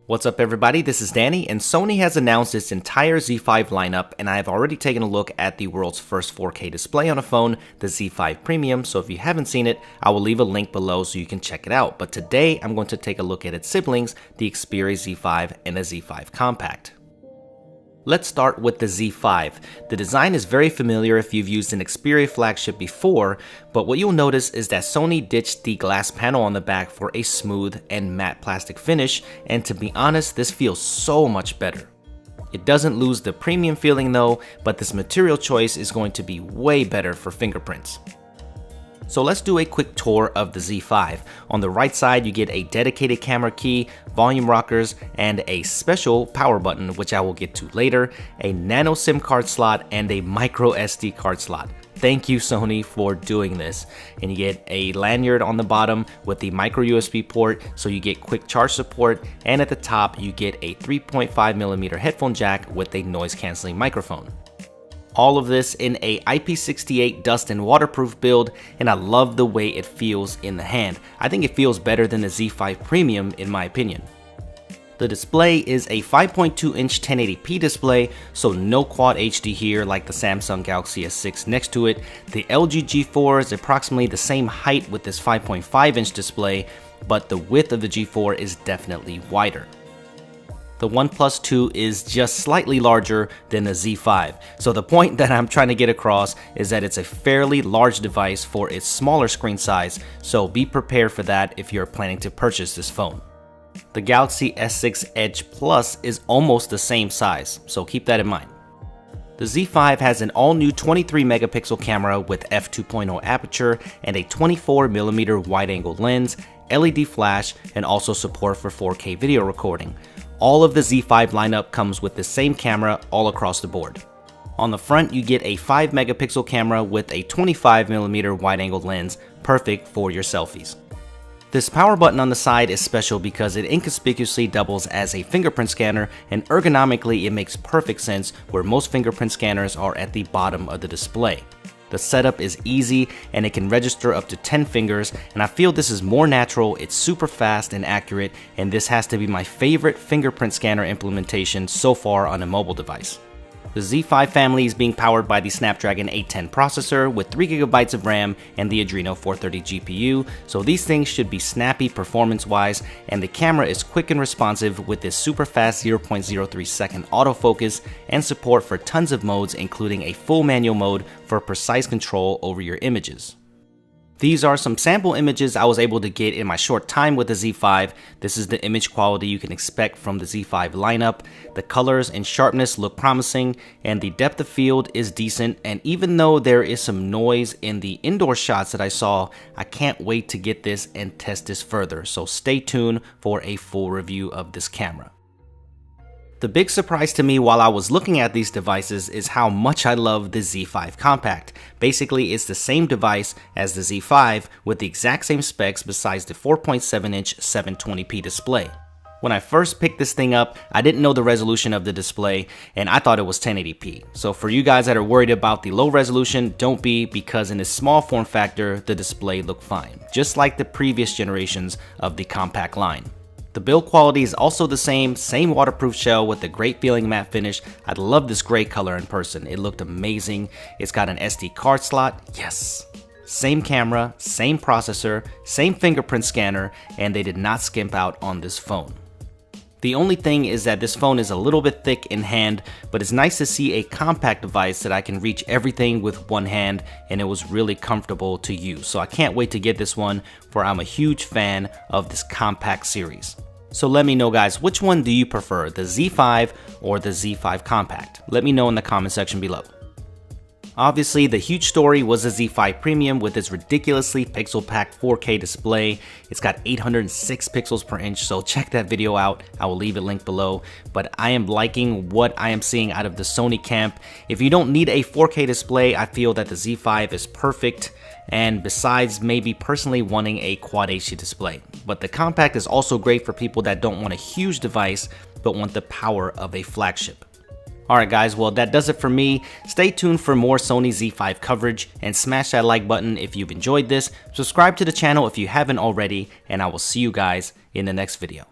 What's up everybody, this is Danny, and Sony has announced its entire Z5 lineup, and I have already taken a look at the world's first 4K display on a phone, the Z5 Premium, so if you haven't seen it, I will leave a link below so you can check it out. But today, I'm going to take a look at its siblings, the Xperia Z5 and the Z5 Compact. Let's start with the Z5. The design is very familiar if you've used an Xperia flagship before, but what you'll notice is that Sony ditched the glass panel on the back for a smooth and matte plastic finish, and to be honest, this feels so much better. It doesn't lose the premium feeling though, but this material choice is going to be way better for fingerprints. So let's do a quick tour of the Z5. On the right side, you get a dedicated camera key, volume rockers, and a special power button, which I will get to later, a nano SIM card slot, and a micro SD card slot. Thank you, Sony, for doing this. And you get a lanyard on the bottom with the micro USB port, so you get quick charge support, and at the top, you get a 3.5mm headphone jack with a noise canceling microphone. All of this in a IP68 dust and waterproof build, and I love the way it feels in the hand. I think it feels better than the Z5 Premium in my opinion. The display is a 5.2-inch 1080p display, so no Quad HD here like the Samsung Galaxy S6 next to it. The LG G4 is approximately the same height with this 5.5-inch display, but the width of the G4 is definitely wider. The OnePlus 2 is just slightly larger than the Z5. So the point that I'm trying to get across is that it's a fairly large device for its smaller screen size, so be prepared for that if you're planning to purchase this phone. The Galaxy S6 Edge Plus is almost the same size, so keep that in mind. The Z5 has an all-new 23-megapixel camera with f2.0 aperture and a 24mm wide-angle lens, LED flash, and also support for 4K video recording. All of the Z5 lineup comes with the same camera all across the board. On the front, you get a 5-megapixel camera with a 25mm wide-angle lens, perfect for your selfies. This power button on the side is special because it inconspicuously doubles as a fingerprint scanner, and ergonomically it makes perfect sense where most fingerprint scanners are at the bottom of the display. The setup is easy and it can register up to 10 fingers, and I feel this is more natural, it's super fast and accurate, and this has to be my favorite fingerprint scanner implementation so far on a mobile device. The Z5 family is being powered by the Snapdragon 810 processor with 3GB of RAM and the Adreno 430 GPU, so these things should be snappy performance-wise, and the camera is quick and responsive with this super fast 0.03 second autofocus and support for tons of modes, including a full manual mode for precise control over your images. These are some sample images I was able to get in my short time with the Z5. This is the image quality you can expect from the Z5 lineup. The colors and sharpness look promising, and the depth of field is decent, and even though there is some noise in the indoor shots that I saw, I can't wait to get this and test this further, so stay tuned for a full review of this camera. The big surprise to me while I was looking at these devices is how much I love the Z5 Compact. Basically, it's the same device as the Z5 with the exact same specs besides the 4.7-inch 720p display. When I first picked this thing up, I didn't know the resolution of the display and I thought it was 1080p. So for you guys that are worried about the low resolution, don't be, because in this small form factor, the display looked fine, just like the previous generations of the compact line. The build quality is also the same waterproof shell with a great feeling matte finish. I love this gray color in person, it looked amazing. It's got an SD card slot, yes. Same camera, same processor, same fingerprint scanner, and they did not skimp out on this phone. The only thing is that this phone is a little bit thick in hand, but it's nice to see a compact device that I can reach everything with one hand, and it was really comfortable to use. So I can't wait to get this one, for I'm a huge fan of this compact series. So let me know guys, which one do you prefer, the Z5 or the Z5 Compact? Let me know in the comment section below. Obviously, the huge story was the Z5 Premium with its ridiculously pixel-packed 4K display. It's got 806 pixels per inch, so check that video out. I will leave a link below. But I am liking what I am seeing out of the Sony camp. If you don't need a 4K display, I feel that the Z5 is perfect, and besides maybe personally wanting a Quad HD display. But the Compact is also great for people that don't want a huge device, but want the power of a flagship. Alright guys, well that does it for me. Stay tuned for more Sony Z5 coverage, and smash that like button if you've enjoyed this. Subscribe to the channel if you haven't already, and I will see you guys in the next video.